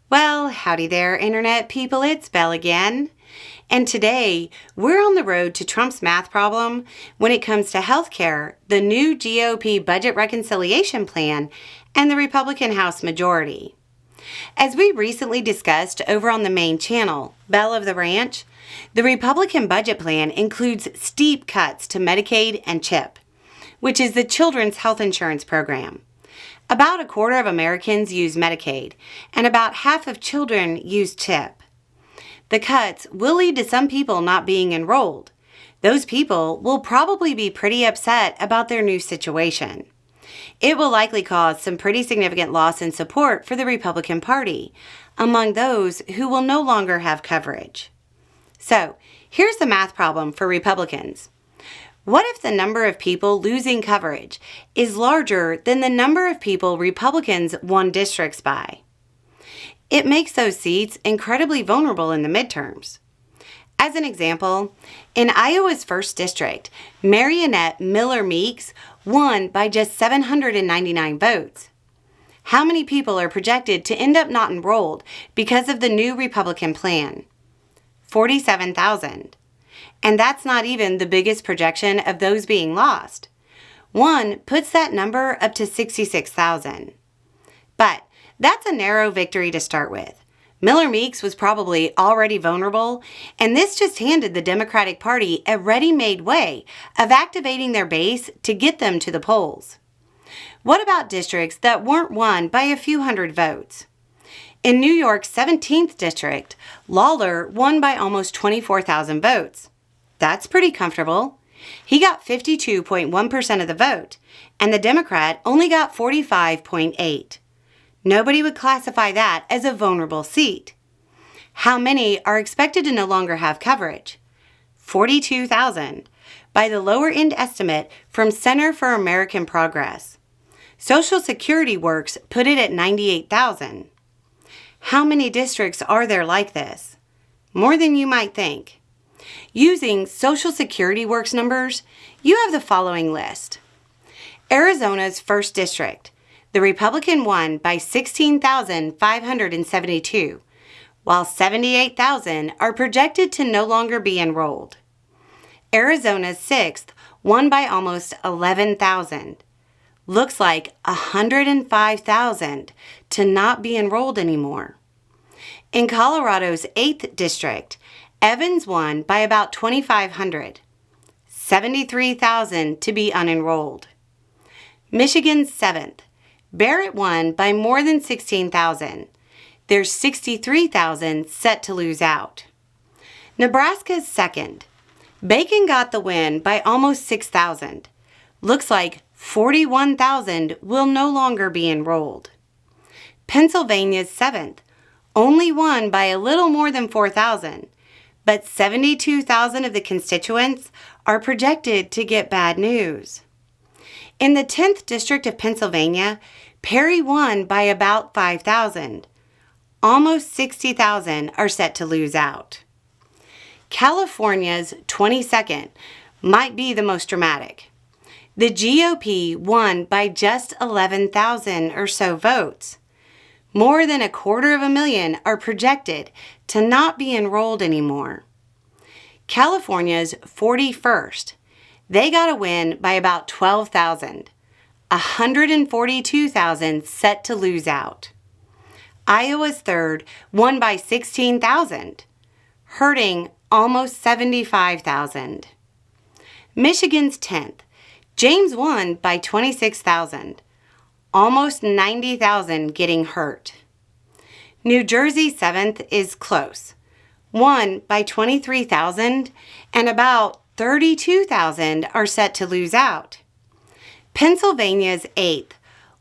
Well, howdy there, Internet people. It's Belle again. And today, we're on the road to Trump's math problem when it comes to healthcare, the new GOP budget reconciliation plan, and the Republican House majority. As we recently discussed over on the main channel, Belle of the Ranch, the Republican budget plan includes steep cuts to Medicaid and CHIP, which is the Children's Health Insurance Program. About a quarter of Americans use Medicaid, and about half of children use CHIP. The cuts will lead to some people not being enrolled. Those people will probably be pretty upset about their new situation. It will likely cause some pretty significant loss in support for the Republican Party among those who will no longer have coverage. So, here's the math problem for Republicans. What if the number of people losing coverage is larger than the number of people Republicans won districts by? It makes those seats incredibly vulnerable in the midterms. As an example, in Iowa's 1st District, Marionette Miller Meeks won by just 799 votes. How many people are projected to end up not enrolled because of the new Republican plan? 47,000. And that's not even the biggest projection of those being lost. One puts that number up to 66,000. But that's a narrow victory to start with. Miller Meeks was probably already vulnerable, and this just handed the Democratic Party a ready-made way of activating their base to get them to the polls. What about districts that weren't won by a few hundred votes? In New York's 17th District, Lawler won by almost 24,000 votes. That's pretty comfortable. He got 52.1% of the vote, and the Democrat only got 45.8%. Nobody would classify that as a vulnerable seat. How many are expected to no longer have coverage? 42,000, by the lower-end estimate from Center for American Progress. Social Security Works put it at 98,000. How many districts are there like this? More than you might think. Using Social Security Works numbers, you have the following list. Arizona's 1st District. The Republican won by 16,572, while 78,000 are projected to no longer be enrolled. Arizona's 6th won by almost 11,000. Looks like 105,000 to not be enrolled anymore. In Colorado's 8th District, Evans won by about 2,500, 73,000 to be unenrolled. Michigan's 7th, Barrett won by more than 16,000. There's 63,000 set to lose out. Nebraska's 2nd, Bacon got the win by almost 6,000. Looks like 41,000 will no longer be enrolled. Pennsylvania's 7th, only won by a little more than 4,000. But 72,000 of the constituents are projected to get bad news. In the 10th District of Pennsylvania, Perry won by about 5,000. Almost 60,000 are set to lose out. California's 22nd might be the most dramatic. The GOP won by just 11,000 or so votes. More than 250,000 are projected to not be enrolled anymore. California's 41st, they got a win by about 12,000, 142,000 set to lose out. Iowa's 3rd won by 16,000, hurting almost 75,000. Michigan's 10th, James won by 26,000. Almost 90,000 getting hurt. New Jersey's 7th is close, won by 23,000, and about 32,000 are set to lose out. Pennsylvania's 8th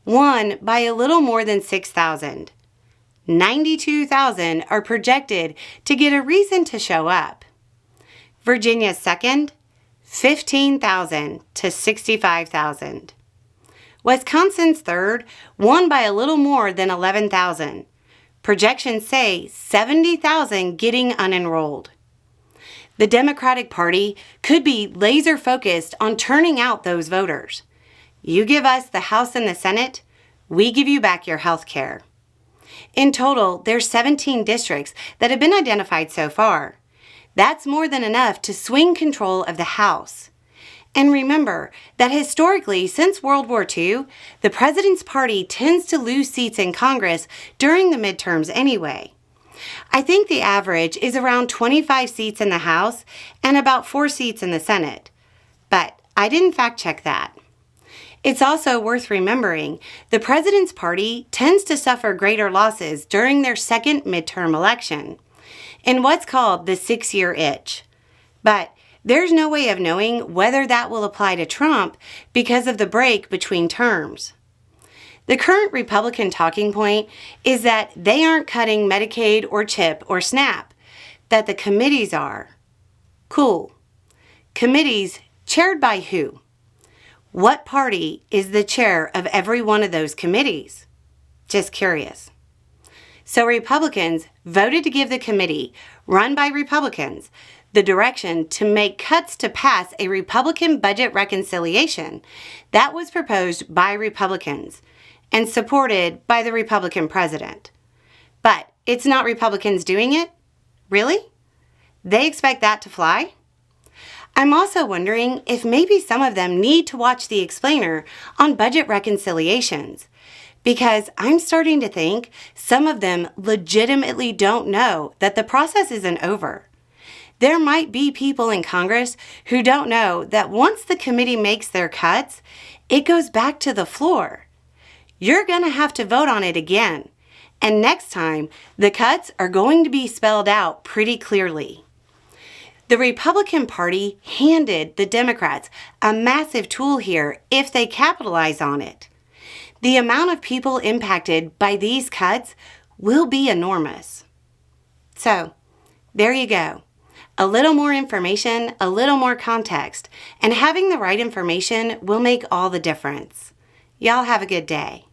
won by a little more than 6,000. 92,000 are projected to get a reason to show up. Virginia's 2nd, 15,000 to 65,000. Wisconsin's 3rd won by a little more than 11,000. Projections say 70,000 getting unenrolled. The Democratic Party could be laser focused on turning out those voters. You give us the House and the Senate, we give you back your health care. In total, there's 17 districts that have been identified so far. That's more than enough to swing control of the House. And remember that historically, since World War II, the president's party tends to lose seats in Congress during the midterms anyway. I think the average is around 25 seats in the House and about 4 seats in the Senate. But I didn't fact check that. It's also worth remembering the president's party tends to suffer greater losses during their second midterm election, in what's called the 6-year itch. But there's no way of knowing whether that will apply to Trump because of the break between terms. The current Republican talking point is that they aren't cutting Medicaid or CHIP or SNAP, that the committees are. Cool. Committees chaired by who? What party is the chair of every one of those committees? Just curious. So Republicans voted to give the committee, run by Republicans, the direction to make cuts to pass a Republican budget reconciliation that was proposed by Republicans and supported by the Republican president. But it's not Republicans doing it? Really? They expect that to fly? I'm also wondering if maybe some of them need to watch the explainer on budget reconciliations, because I'm starting to think some of them legitimately don't know that the process isn't over. There might be people in Congress who don't know that once the committee makes their cuts, it goes back to the floor. You're going to have to vote on it again. And next time, the cuts are going to be spelled out pretty clearly. The Republican Party handed the Democrats a massive tool here if they capitalize on it. The amount of people impacted by these cuts will be enormous. So, there you go. A little more information, a little more context, and having the right information will make all the difference. Y'all have a good day.